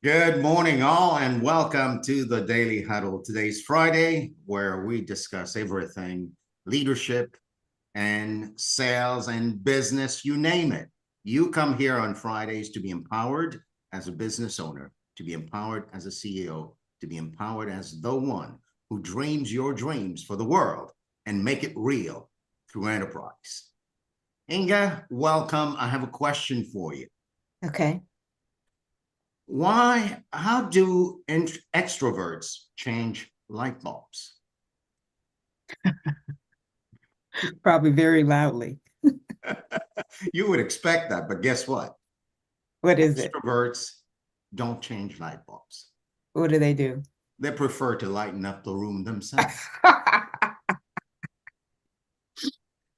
Good morning, all, and welcome to the Daily Huddle. Today's Friday, where we discuss everything leadership and sales and business, you name it. You come here on Fridays to be empowered as a business owner, to be empowered as a CEO, to be empowered as the one who dreams your dreams for the world and make it real through enterprise. Inga, welcome. I have a question for you. Okay. How do extroverts change light bulbs? Probably very loudly. You would expect that, but guess what? What is it? Extroverts don't change light bulbs. What do they do? They prefer to lighten up the room themselves.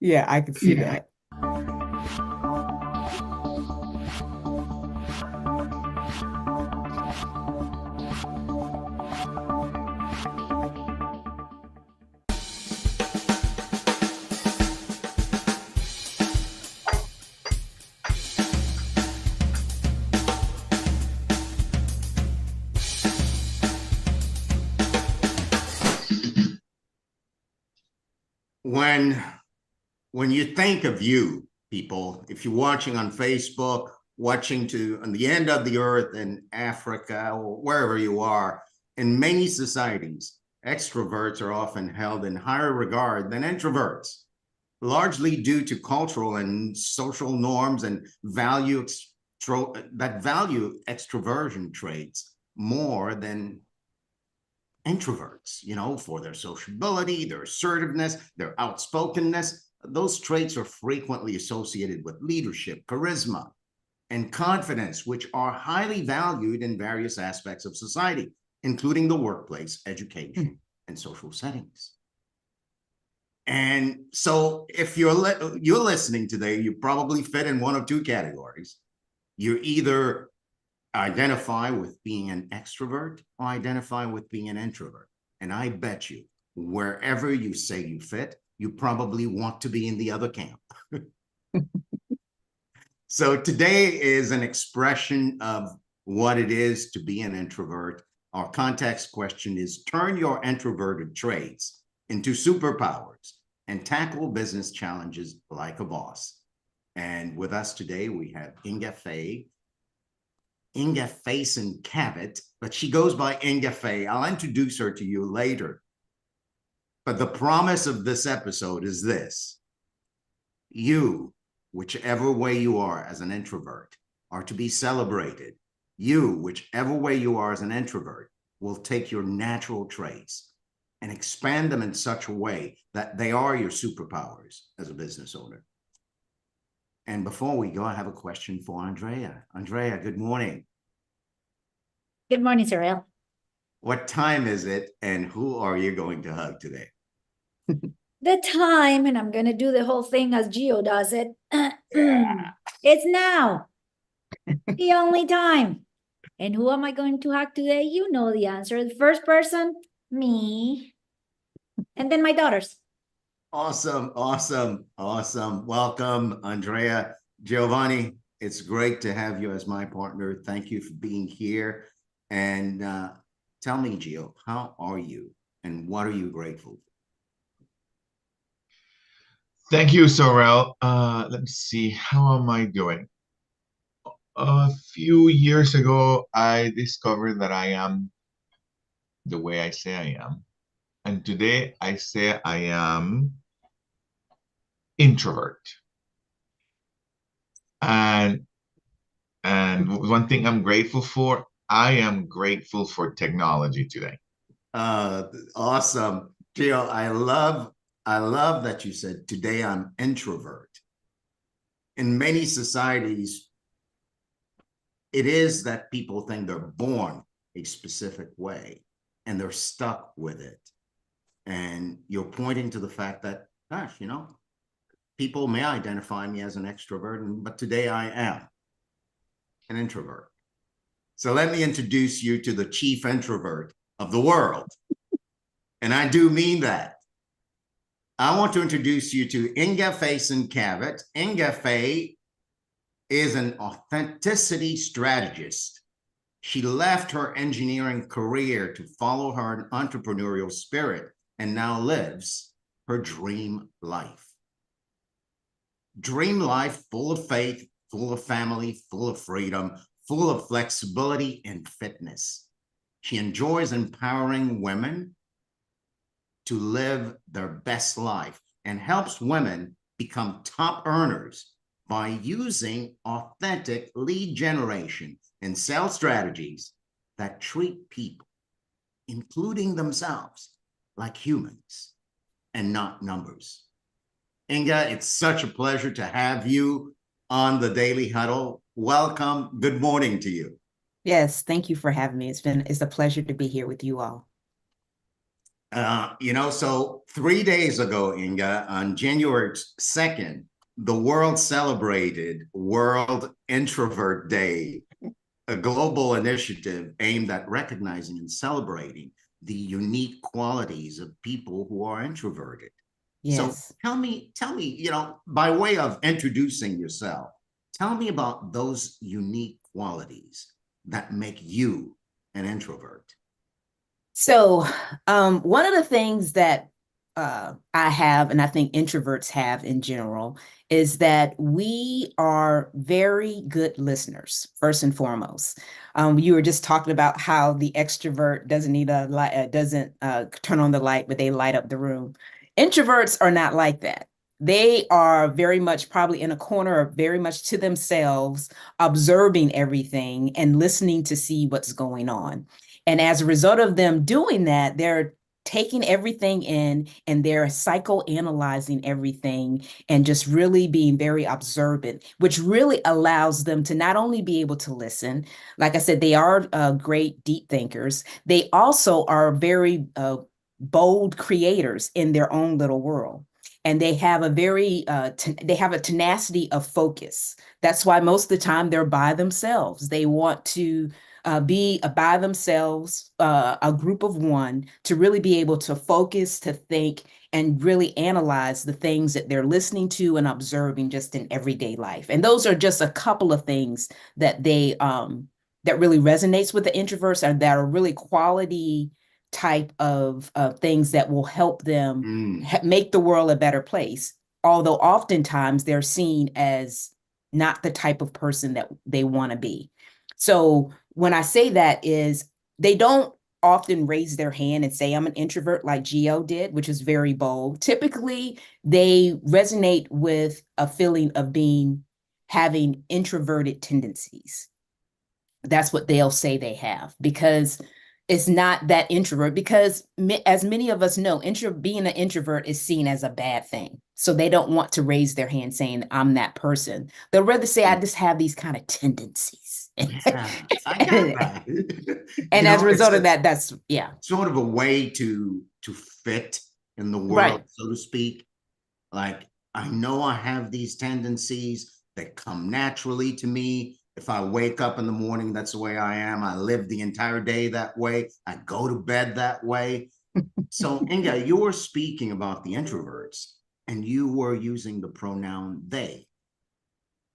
Yeah, I can see that. When you think of you, people, if you're watching on Facebook, watching on the end of the earth in Africa or wherever you are, in many societies, extroverts are often held in higher regard than introverts, largely due to cultural and social norms and value extroversion traits more than introverts, for their sociability, their assertiveness, their outspokenness. Those traits are frequently associated with leadership, charisma, and confidence, which are highly valued in various aspects of society, including the workplace, education, and social settings. And so if you're listening today, you probably fit in one of two categories. You either identify with being an extrovert or identify with being an introvert. And I bet you, wherever you say you fit, you probably want to be in the other camp. So today is an expression of what it is to be an introvert. Our context question is: turn your introverted traits into superpowers and tackle business challenges like a boss. And with us today, we have Inga Faison-Cavitt, but she goes by Ingafay. I'll introduce her to you later. But the promise of this episode is this: you, whichever way you are as an introvert, are to be celebrated. You, whichever way you are as an introvert, will take your natural traits and expand them in such a way that they are your superpowers as a business owner. And before we go, I have a question for Andrea. Andrea, good morning. Good morning, Saurel. What time is it, and who are you going to hug today? The time, and I'm going to do the whole thing as Gio does it. Yeah. It's now. The only time. And who am I going to hug today? You know the answer. The first person, me. And then my daughters. Awesome. Welcome, Andrea. Giovanni, it's great to have you as my partner. Thank you for being here. And tell me, Gio, how are you and what are you grateful for? Thank you, Saurel. Let me see, how am I doing? A few years ago, I discovered that I am the way I say I am. And today I say I am introvert. And one thing I'm grateful for, I am grateful for technology today. Awesome. Gio, I love that you said today I'm introvert. In many societies, it is that people think they're born a specific way and they're stuck with it. And you're pointing to the fact that, gosh, people may identify me as an extrovert, but today I am an introvert. So let me introduce you to the chief introvert of the world. And I do mean that. I want to introduce you to Inga Faison-Cavitt. Ingafay is an authenticity strategist. She left her engineering career to follow her entrepreneurial spirit and now lives her dream life. Dream life full of faith, full of family, full of freedom, full of flexibility and fitness. She enjoys empowering women to live their best life and helps women become top earners by using authentic lead generation and sales strategies that treat people, including themselves, like humans and not numbers. Inga, it's such a pleasure to have you on the Daily Huddle. Welcome. Good morning to you. Yes, thank you for having me. It's a pleasure to be here with you all. So 3 days ago, Inga, on January 2nd, the world celebrated World Introvert Day, a global initiative aimed at recognizing and celebrating the unique qualities of people who are introverted. Yes. So tell me, by way of introducing yourself, tell me about those unique qualities that make you an introvert. So one of the things that I have, and I think introverts have in general, is that we are very good listeners, first and foremost. You were just talking about how the extrovert doesn't need a light, doesn't turn on the light, but they light up the room. Introverts are not like that. They are very much probably in a corner, very much to themselves, observing everything and listening to see what's going on. And as a result of them doing that, they're taking everything in and they're psychoanalyzing everything and just really being very observant, which really allows them to not only be able to listen, like I said, they are great deep thinkers. They also are very bold creators in their own little world. And they have a very, they have a tenacity of focus. That's why most of the time they're by themselves. They want to be by themselves, a group of one, to really be able to focus, to think, and really analyze the things that they're listening to and observing just in everyday life. And those are just a couple of things that they that really resonates with the introverts and that are really quality type of things that will help them make the world a better place. Although oftentimes they're seen as not the type of person that they want to be. So when I say that is they don't often raise their hand and say, I'm an introvert like Gio did, which is very bold. Typically, they resonate with a feeling of having introverted tendencies. That's what they'll say they have, because it's not that introvert, because as many of us know, being an introvert is seen as a bad thing. So they don't want to raise their hand saying, I'm that person. They'll rather say, I just have these kind of tendencies. Yeah, I got that. And as a result of that, that's, sort of a way to fit in the world, right, so to speak. Like, I know I have these tendencies that come naturally to me. If I wake up in the morning, that's the way I am. I live the entire day that way. I go to bed that way. So, Inga, you were speaking about the introverts, and you were using the pronoun they.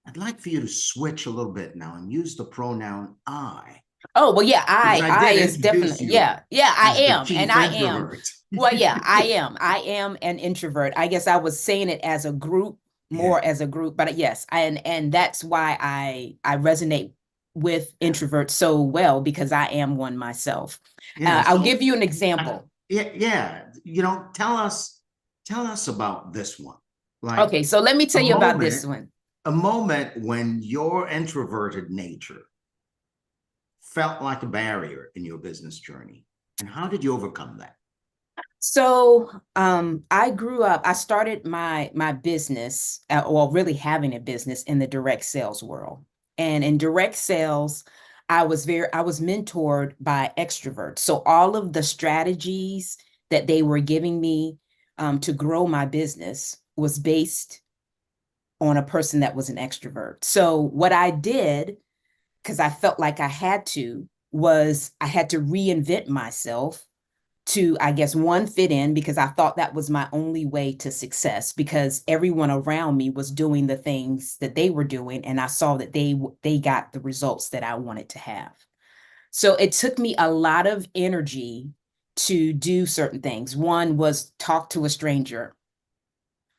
I'd like for you to switch a little bit now and use the pronoun I. Oh, well, yeah, I is definitely, I am, and I am. Well, yeah, I am an introvert. I guess I was saying it as a group, more as a group, but yes, and that's why I resonate with introverts so well, because I am one myself. I'll give you an example. Tell us about this one. Like, okay, so let me tell you about this one. A moment when your introverted nature felt like a barrier in your business journey, and how did you overcome that? So I grew up, I started my business, really having a business in the direct sales world. And in direct sales, I was mentored by extroverts. So all of the strategies that they were giving me to grow my business was based on a person that was an extrovert. So what I did, because I felt like I had to, was I had to reinvent myself to, I guess, one, fit in, because I thought that was my only way to success, because everyone around me was doing the things that they were doing, and I saw that they got the results that I wanted to have. So it took me a lot of energy to do certain things. One was talk to a stranger.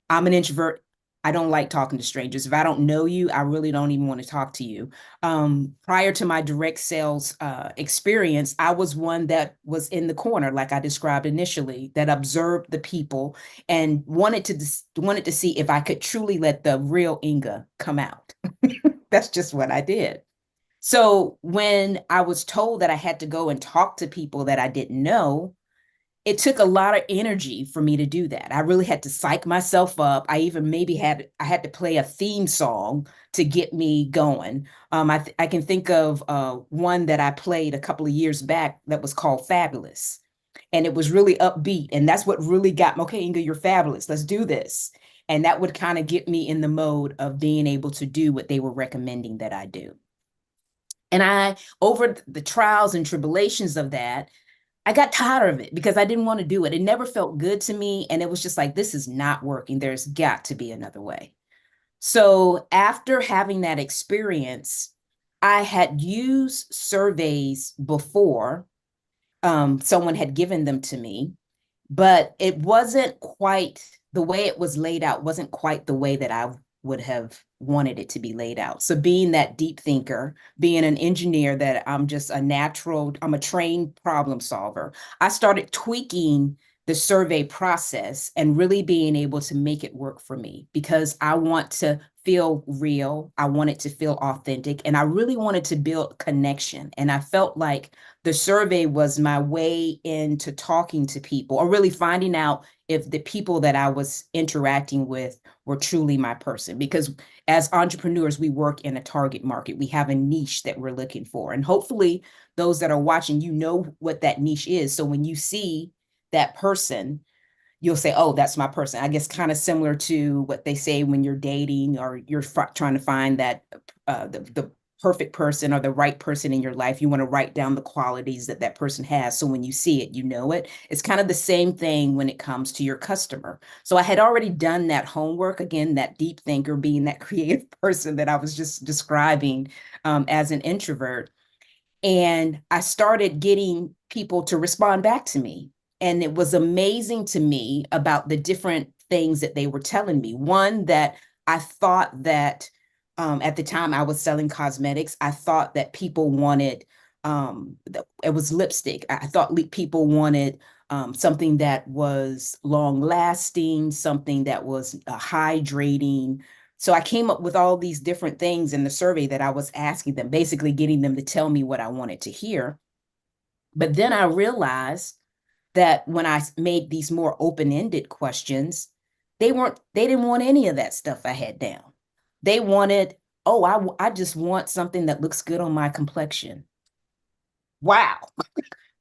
I'm an introvert. I don't like talking to strangers. If I don't know you, I really don't even want to talk to you. Prior to my direct sales experience, I was one that was in the corner, like I described initially, that observed the people and wanted to see if I could truly let the real Inga come out. That's just what I did. So when I was told that I had to go and talk to people that I didn't know, it took a lot of energy for me to do that. I really had to psych myself up. I even I had to play a theme song to get me going. I can think of one that I played a couple of years back that was called Fabulous. And it was really upbeat. And that's what really got me, okay, Inga, you're fabulous. Let's do this. And that would kind of get me in the mode of being able to do what they were recommending that I do. And over the trials and tribulations of that, I got tired of it because I didn't want to do it. It never felt good to me. And it was just like, this is not working. There's got to be another way. So after having that experience, I had used surveys before. Someone had given them to me, but it wasn't quite the way it was laid out, wasn't quite the way that I would have wanted it to be laid out. So being that deep thinker, being an engineer, that I'm a trained problem solver, I started tweaking the survey process and really being able to make it work for me because I want to feel real. I want it to feel authentic, and I really wanted to build connection. And I felt like the survey was my way into talking to people or really finding out if the people that I was interacting with were truly my person. Because as entrepreneurs, we work in a target market. We have a niche that we're looking for. And hopefully those that are watching, you know what that niche is. So when you see that person, you'll say, oh, that's my person. I guess kind of similar to what they say when you're dating or you're trying to find that the perfect person or the right person in your life. You want to write down the qualities that person has. So when you see it, you know it. It's kind of the same thing when it comes to your customer. So I had already done that homework, again, that deep thinker, being that creative person that I was just describing as an introvert. And I started getting people to respond back to me. And it was amazing to me about the different things that they were telling me. One, that I thought that at the time I was selling cosmetics, I thought that people wanted, it was lipstick. I thought people wanted something that was long lasting, something that was hydrating. So I came up with all these different things in the survey that I was asking them, basically getting them to tell me what I wanted to hear. But then I realized that when I made these more open-ended questions, they didn't want any of that stuff I had down. They wanted, oh, I just want something that looks good on my complexion. Wow.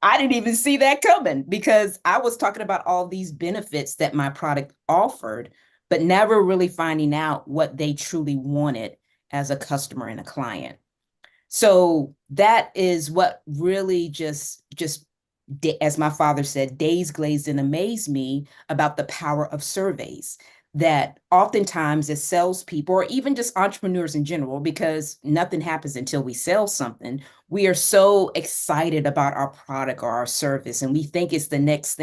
I didn't even see that coming because I was talking about all these benefits that my product offered, but never really finding out what they truly wanted as a customer and a client. So that is what really just as my father said, days glazed and amazed me about the power of surveys. That oftentimes as salespeople, or even just entrepreneurs in general, because nothing happens until we sell something, we are so excited about our product or our service, and we think it's the next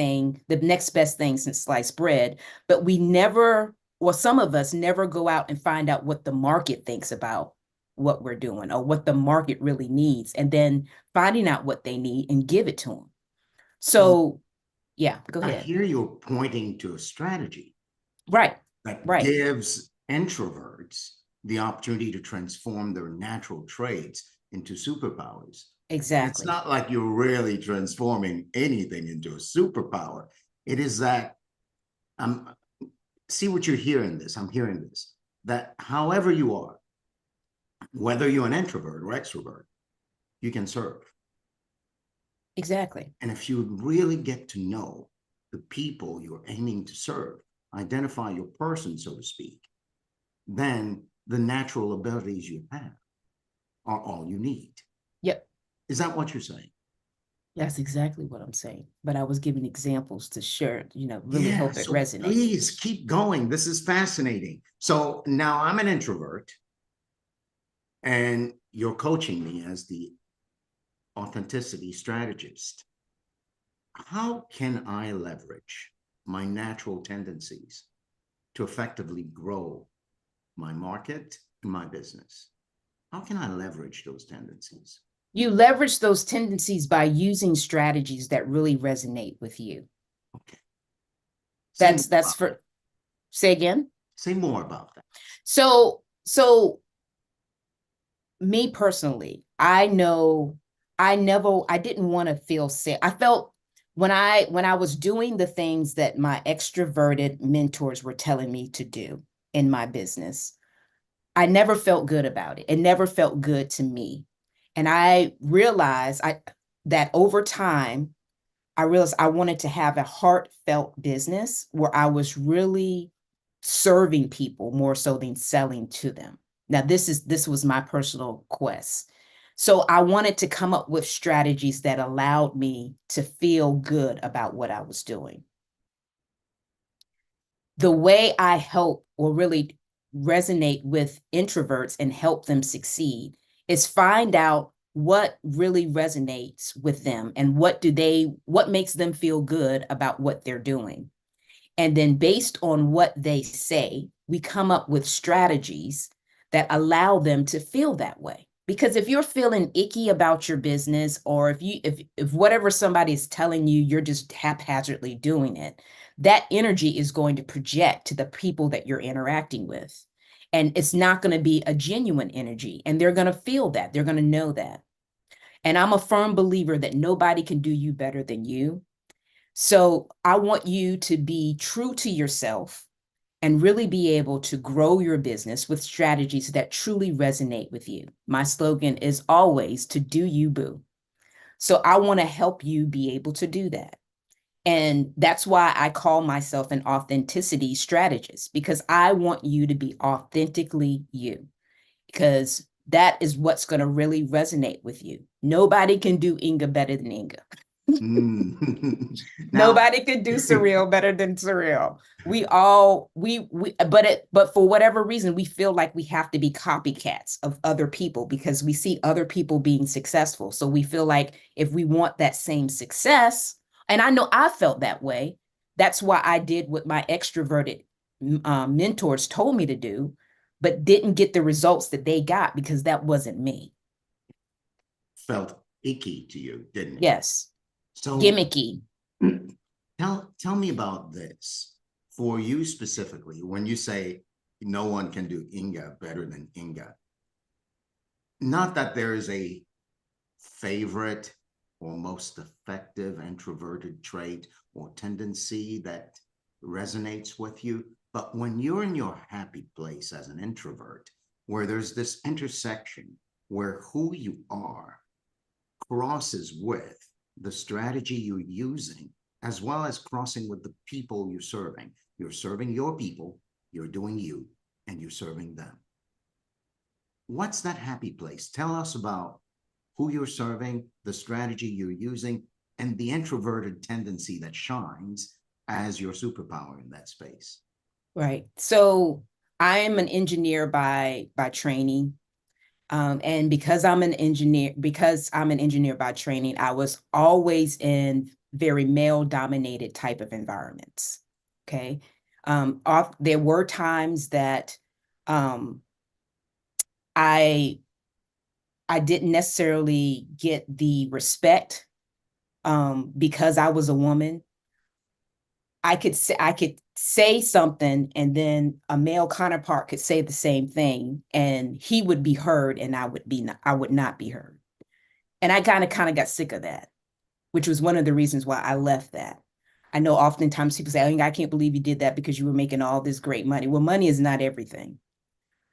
best thing since sliced bread, but we never, or some of us never go out and find out what the market thinks about what we're doing or what the market really needs, and then finding out what they need and give it to them. So, yeah, go ahead. I hear you're pointing to a strategy. Right. That right. gives introverts the opportunity to transform their natural traits into superpowers. Exactly. It's not like you're really transforming anything into a superpower. It is that, see what you're hearing this, I'm hearing this, that however you are, whether you're an introvert or extrovert, you can serve. Exactly. And if you really get to know the people you're aiming to serve, identify your person, so to speak, then the natural abilities you have are all you need. Yep. Is that what you're saying? That's exactly what I'm saying. But I was giving examples to share, really hope it resonates. Please keep going. This is fascinating. So now I'm an introvert and you're coaching me as the Authenticity Strategist. How can I leverage my natural tendencies to effectively grow my market and my business? How can I leverage those tendencies? You leverage those tendencies by using strategies that really resonate with you. Okay. That's for, say again? Say more about that. So me personally, I didn't want to feel sick. I felt when I was doing the things that my extroverted mentors were telling me to do in my business, I never felt good about it. It never felt good to me. And I realized that over time, I realized I wanted to have a heartfelt business where I was really serving people more so than selling to them. Now, this was my personal quest. So I wanted to come up with strategies that allowed me to feel good about what I was doing. The way I help or really resonate with introverts and help them succeed is find out what really resonates with them and what makes them feel good about what they're doing. And then based on what they say, we come up with strategies that allow them to feel that way. Because if you're feeling icky about your business, or if whatever somebody is telling you, you're just haphazardly doing it, that energy is going to project to the people that you're interacting with. And it's not going to be a genuine energy. And they're going to feel that. They're going to know that. And I'm a firm believer that nobody can do you better than you. So I want you to be true to yourself and really be able to grow your business with strategies that truly resonate with you. My slogan is always to do you, boo. So I want to help you be able to do that. And that's why I call myself an authenticity strategist, because I want you to be authentically you, because that is what's going to really resonate with you. Nobody can do Inga better than Inga. Nobody could do Saurel better than Saurel. But for whatever reason, we feel like we have to be copycats of other people because we see other people being successful. So we feel like if we want that same success, and I know I felt that way, that's why I did what my extroverted mentors told me to do, but didn't get the results that they got because that wasn't me. Felt icky to you, didn't it? Yes. So gimmicky. Tell me about this. For you specifically, when you say no one can do Inga better than Inga, not that there is a favorite or most effective introverted trait or tendency that resonates with you, but when you're in your happy place as an introvert, where there's this intersection where who you are crosses with the strategy you're using, as well as crossing with the people you're serving. You're serving your people, you're doing you, and you're serving them. What's that happy place? Tell us about who you're serving, the strategy you're using, and the introverted tendency that shines as your superpower in that space. Right. So I am an engineer by training. And because I'm an engineer by training, I was always in very male-dominated type of environments. Okay. There were times that I didn't necessarily get the respect because I was a woman. I could say something, and then a male counterpart could say the same thing, and he would be heard, and I would not be heard. And I kind of got sick of that, which was one of the reasons why I left that. I know oftentimes people say, "Oh, I can't believe you did that because you were making all this great money." Well, money is not everything.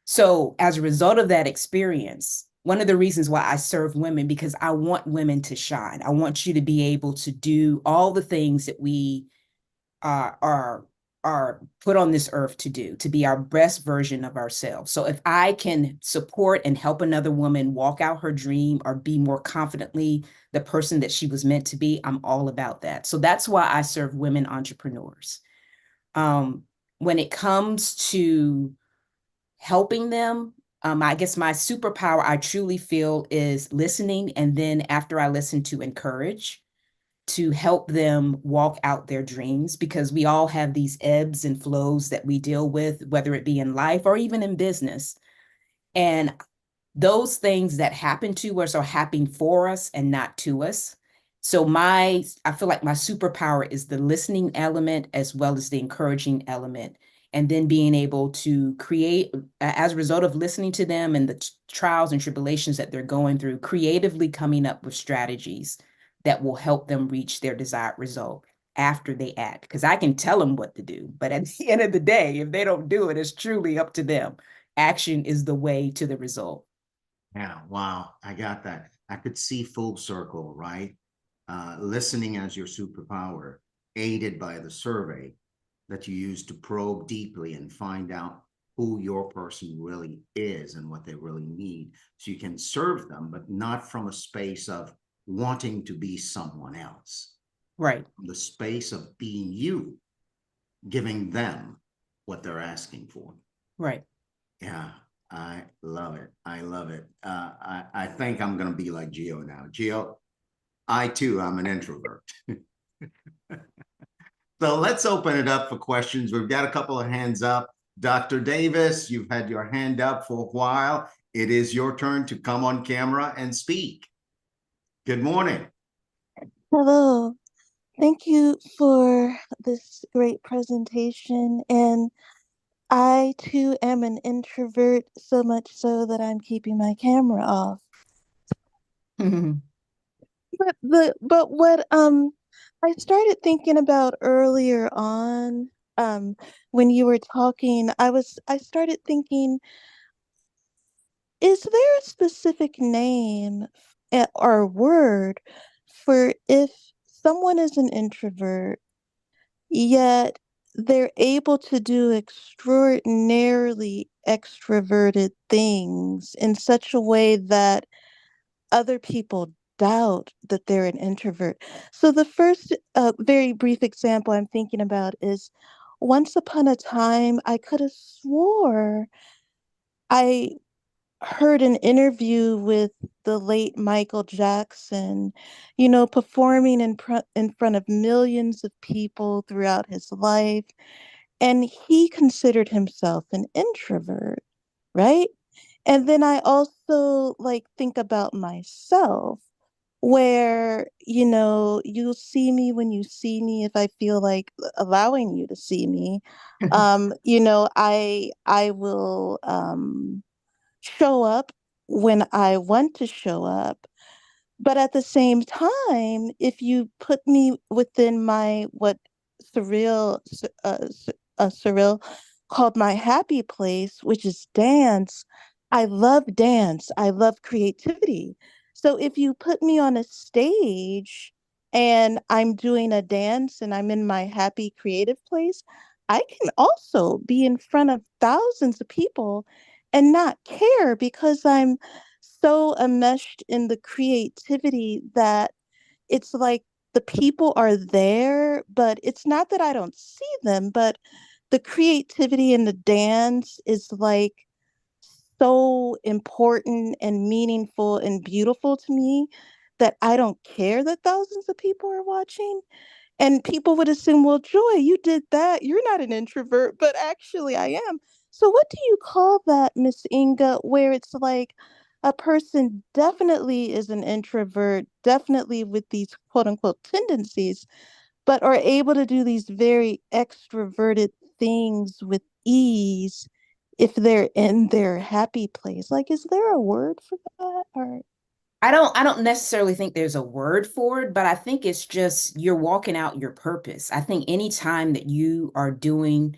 So as a result of that experience, one of the reasons why I serve women, because I want women to shine. I want you to be able to do all the things that we are put on this earth to do, to be our best version of ourselves. So if I can support and help another woman walk out her dream or be more confidently the person that she was meant to be, I'm all about that. So that's why I serve women entrepreneurs. When it comes to helping them, I guess my superpower, I truly feel, is listening. And then after I listen, to encourage, to help them walk out their dreams, because we all have these ebbs and flows that we deal with, whether it be in life or even in business. And those things that happen to us are happening for us and not to us. So I feel like my superpower is the listening element as well as the encouraging element. And then being able to create, as a result of listening to them and the trials and tribulations that they're going through, creatively coming up with strategies that will help them reach their desired result after they act. Because I can tell them what to do, but at the end of the day, if they don't do it, it's truly up to them. Action is the way to the result. Yeah, wow, I got that. I could see full circle, right? Listening as your superpower, aided by the survey that you use to probe deeply and find out who your person really is and what they really need. So you can serve them, but not from a space of wanting to be someone else. Right. From the space of being you, giving them what they're asking for. Right. Yeah, I love it. I love it. I think I'm going to be like Gio now. Gio, I too am an introvert. So let's open it up for questions. We've got a couple of hands up. Dr. Davis, you've had your hand up for a while. It is your turn to come on camera and speak. Good morning. Hello. Thank you for this great presentation. And I too am an introvert, so much so that I'm keeping my camera off. But what I started thinking about earlier on, when you were talking, I started thinking, is there a specific name or word for if someone is an introvert, yet they're able to do extraordinarily extroverted things in such a way that other people doubt that they're an introvert? So the first very brief example I'm thinking about is, once upon a time, I could have swore I heard an interview with the late Michael Jackson, performing in front of millions of people throughout his life. And he considered himself an introvert, right? And then I also think about myself, where, you'll see me when you see me if I feel like allowing you to see me. I will show up when I want to show up. But at the same time, if you put me within what Saurel, Saurel called my happy place, which is dance, I love dance. I love creativity. So if you put me on a stage and I'm doing a dance and I'm in my happy creative place, I can also be in front of thousands of people and not care, because I'm so enmeshed in the creativity that it's like the people are there, but it's not that I don't see them, but the creativity in the dance is like so important and meaningful and beautiful to me that I don't care that thousands of people are watching. And people would assume, well, Joy, you did that. You're not an introvert, but actually I am. So what do you call that, Miss Inga, where it's like a person definitely is an introvert, definitely with these quote unquote tendencies, but are able to do these very extroverted things with ease if they're in their happy place? Like, is there a word for that? Or I don't necessarily think there's a word for it, but I think it's just you're walking out your purpose. I think anytime that you are doing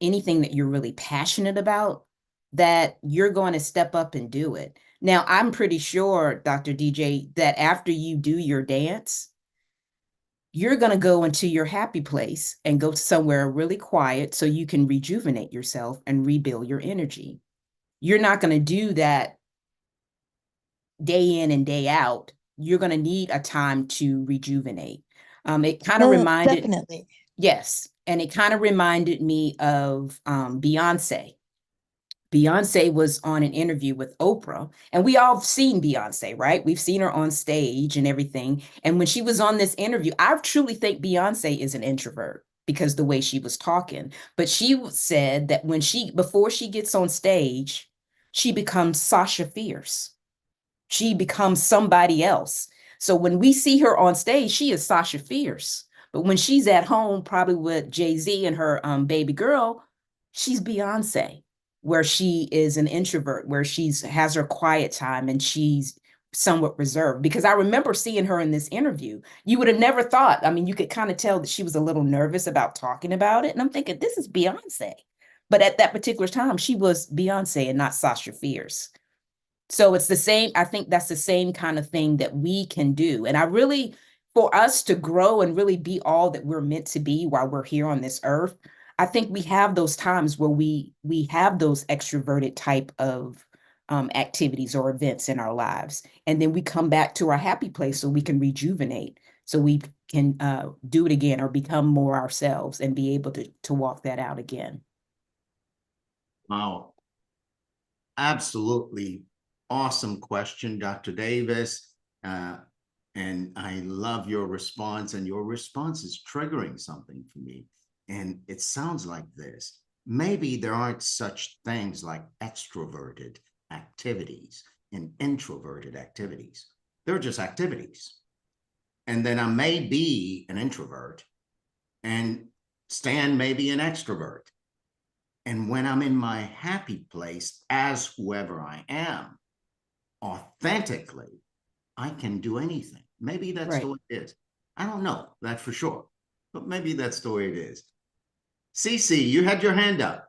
anything that you're really passionate about, that you're going to step up and do it. Now, I'm pretty sure, Dr. DJ, that after you do your dance, you're going to go into your happy place and go somewhere really quiet so you can rejuvenate yourself and rebuild your energy. You're not going to do that day in and day out. You're going to need a time to rejuvenate. It kind of no, reminded, definitely. yes, and it kind of reminded me of Beyonce. Beyonce was on an interview with Oprah, and we all seen Beyonce, right? We've seen her on stage and everything. And when she was on this interview, I truly think Beyonce is an introvert because the way she was talking. But she said that before she gets on stage, she becomes Sasha Fierce. She becomes somebody else. So when we see her on stage, she is Sasha Fierce. But when she's at home, probably with Jay-Z and her baby girl, she's Beyonce, where she is an introvert, where has her quiet time and she's somewhat reserved. Because I remember seeing her in this interview. You would have never thought. I mean, you could kind of tell that she was a little nervous about talking about it. And I'm thinking, this is Beyonce. But at that particular time, she was Beyonce and not Sasha Fierce. So it's the same. I think that's the same kind of thing that we can do. And for us to grow and really be all that we're meant to be while we're here on this earth, I think we have those times where we have those extroverted type of activities or events in our lives. And then we come back to our happy place so we can rejuvenate, so we can do it again or become more ourselves and be able to walk that out again. Wow. Absolutely awesome question, Dr. Davis. And I love your response, and your response is triggering something for me. And it sounds like this. Maybe there aren't such things like extroverted activities and introverted activities. They're just activities. And then I may be an introvert and Stan may be an extrovert. And when I'm in my happy place as whoever I am, authentically, I can do anything. Maybe that's the way it is. I don't know that for sure, but maybe that's the way it is. Cece, you had your hand up.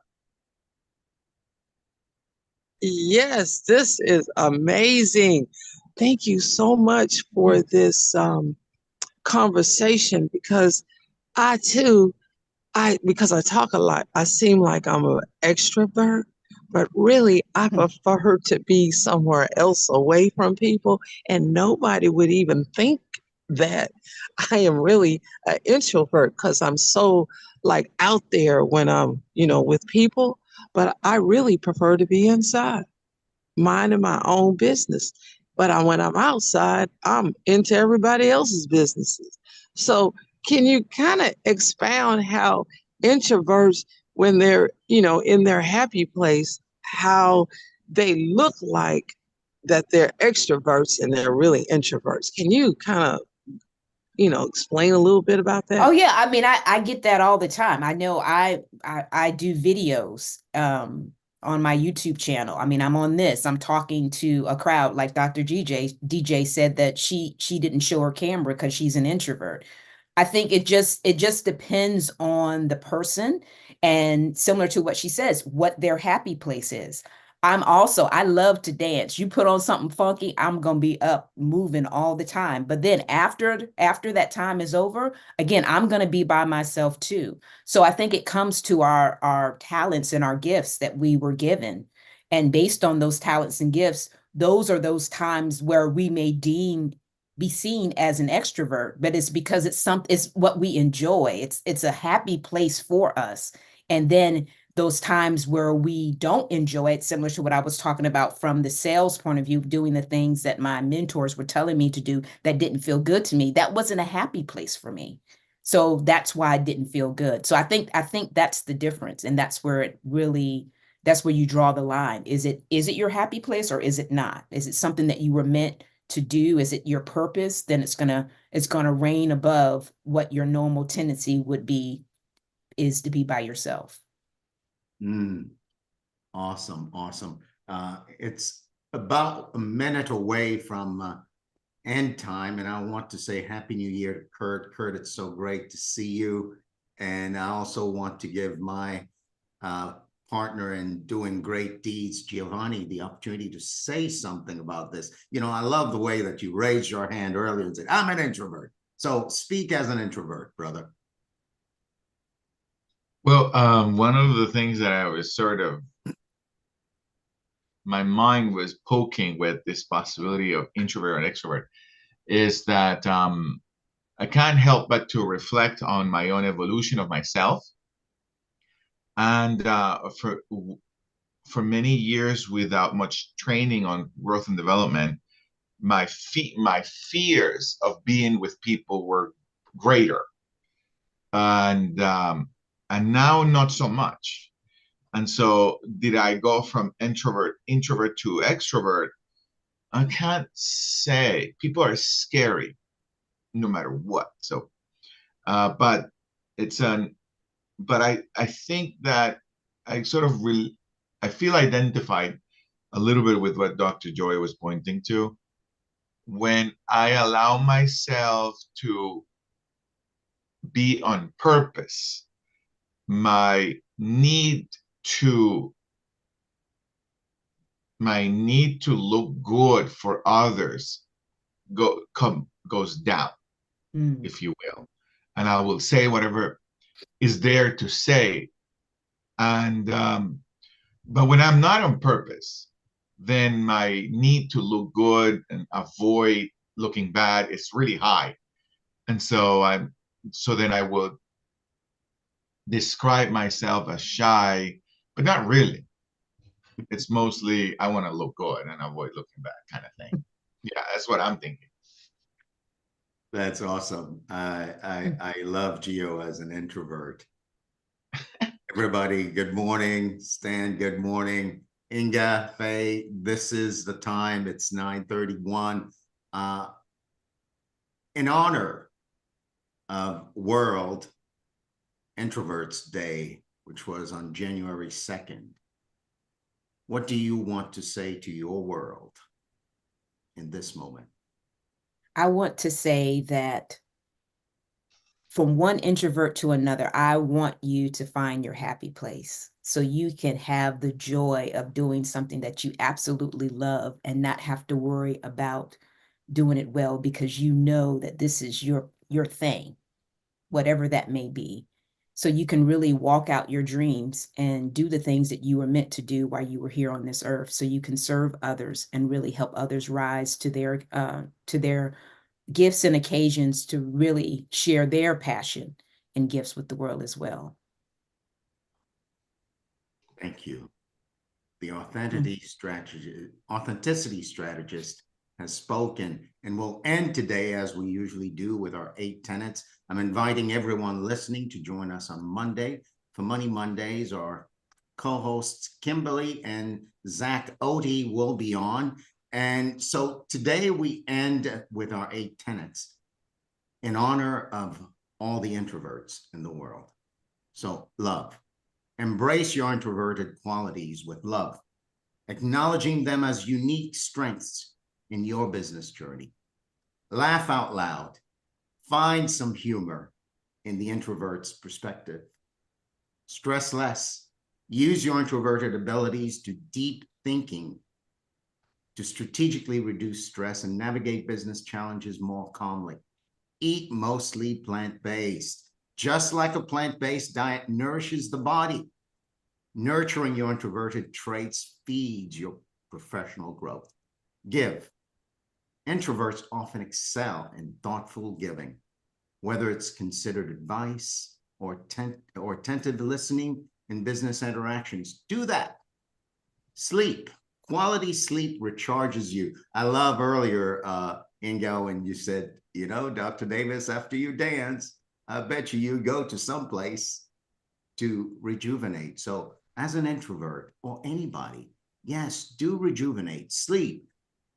Yes, this is amazing. Thank you so much for this conversation, because I too, because I talk a lot, I seem like I'm an extrovert, but really I prefer to be somewhere else away from people, and nobody would even think that I am really an introvert, because I'm so like out there when I'm, with people, but I really prefer to be inside, minding my own business. But when I'm outside, I'm into everybody else's businesses. So can you kind of expound how introverts, when they're, in their happy place, how they look like that they're extroverts and they're really introverts? Can you kind of, explain a little bit about that? Oh yeah, I mean, I get that all the time. I know I do videos on my YouTube channel. I mean, I'm talking to a crowd, like Dr. DJ said that she didn't show her camera because she's an introvert. I think it just depends on the person, and similar to what she says, what their happy place is. I love to dance. You put on something funky, I'm gonna be up moving all the time. But then after that time is over, again, I'm gonna be by myself too. So I think it comes to our talents and our gifts that we were given. And based on those talents and gifts, those are those times where we may be seen as an extrovert, but it's because it's what we enjoy. It's a happy place for us. And then those times where we don't enjoy it, similar to what I was talking about from the sales point of view, doing the things that my mentors were telling me to do that didn't feel good to me, that wasn't a happy place for me. So that's why I didn't feel good. So I think that's the difference. And that's where you draw the line. Is it your happy place or is it not? Is it something that you were meant to do? Is it your purpose? Then it's gonna reign above what your normal tendency is to be by yourself. Awesome. It's about a minute away from end time, and I want to say Happy New Year to Kurt. Kurt, it's so great to see you. And I also want to give my partner in doing great deeds, Giovanni, the opportunity to say something about this. I love the way that you raised your hand earlier and said, I'm an introvert. So speak as an introvert, brother. Well, one of the things that I was my mind was poking with this possibility of introvert and extrovert is that I can't help but to reflect on my own evolution of myself. And for many years without much training on growth and development, my fears of being with people were greater, and now not so much. And so, did I go from introvert to extrovert? I can't say. People are scary, no matter what. So, but it's an. But I think that I sort of I feel identified a little bit with what Dr. Joy was pointing to. When I allow myself to be on purpose, my need to look good for others goes down, if you will, and I will say whatever is there to say. And but when I'm not on purpose, then my need to look good and avoid looking bad is really high. And so then I will describe myself as shy, but not really. It's mostly I want to look good and avoid looking bad kind of thing. Yeah, that's what I'm thinking. That's awesome. I love Gio as an introvert. Everybody, good morning. Stan, good morning. Ingafay, this is the time. It's 9:31. In honor of World Introverts Day, which was on January 2nd, what do you want to say to your world in this moment? I want to say that from one introvert to another, I want you to find your happy place so you can have the joy of doing something that you absolutely love and not have to worry about doing it well, because you know that this is your thing, whatever that may be. So you can really walk out your dreams and do the things that you were meant to do while you were here on this earth, so you can serve others and really help others rise to their gifts and occasions to really share their passion and gifts with the world as well. Thank you. The Authenticity Strategist has spoken, and we'll end today as we usually do with our 8 tenets. I'm inviting everyone listening to join us on Monday for Money Mondays. Our co-hosts Kimberly and Zack Otey will be on. And so today we end with our 8 tenets in honor of all the introverts in the world. So love. Embrace your introverted qualities with love, acknowledging them as unique strengths in your business journey. Laugh out loud. Find some humor in the introvert's perspective. Stress less. Use your introverted abilities to deep thinking to strategically reduce stress and navigate business challenges more calmly. Eat mostly plant-based. Just like a plant-based diet nourishes the body, nurturing your introverted traits feeds your professional growth. Give. Introverts often excel in thoughtful giving, whether it's considered advice or attentive listening in business interactions. Do that. Sleep. Quality sleep recharges you. I love earlier, Inga, when you said, you know, Dr. Davis, after you dance, I bet you go to some place to rejuvenate. So as an introvert or anybody, yes, do rejuvenate, sleep,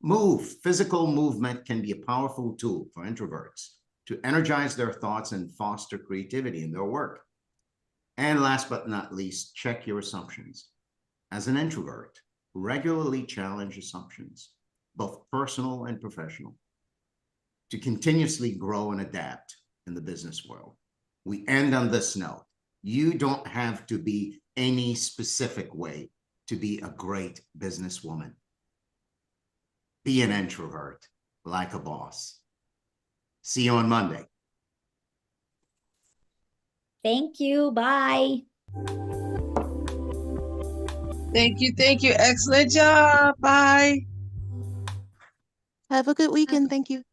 move. Physical movement can be a powerful tool for introverts to energize their thoughts and foster creativity in their work. And last but not least, check your assumptions. As an introvert, regularly challenge assumptions, both personal and professional, to continuously grow and adapt in the business world. We end on this note. You don't have to be any specific way to be a great businesswoman. Be an introvert like a boss. See you on Monday. Thank you. Bye. Thank you. Excellent job. Bye. Have a good weekend. Thank you.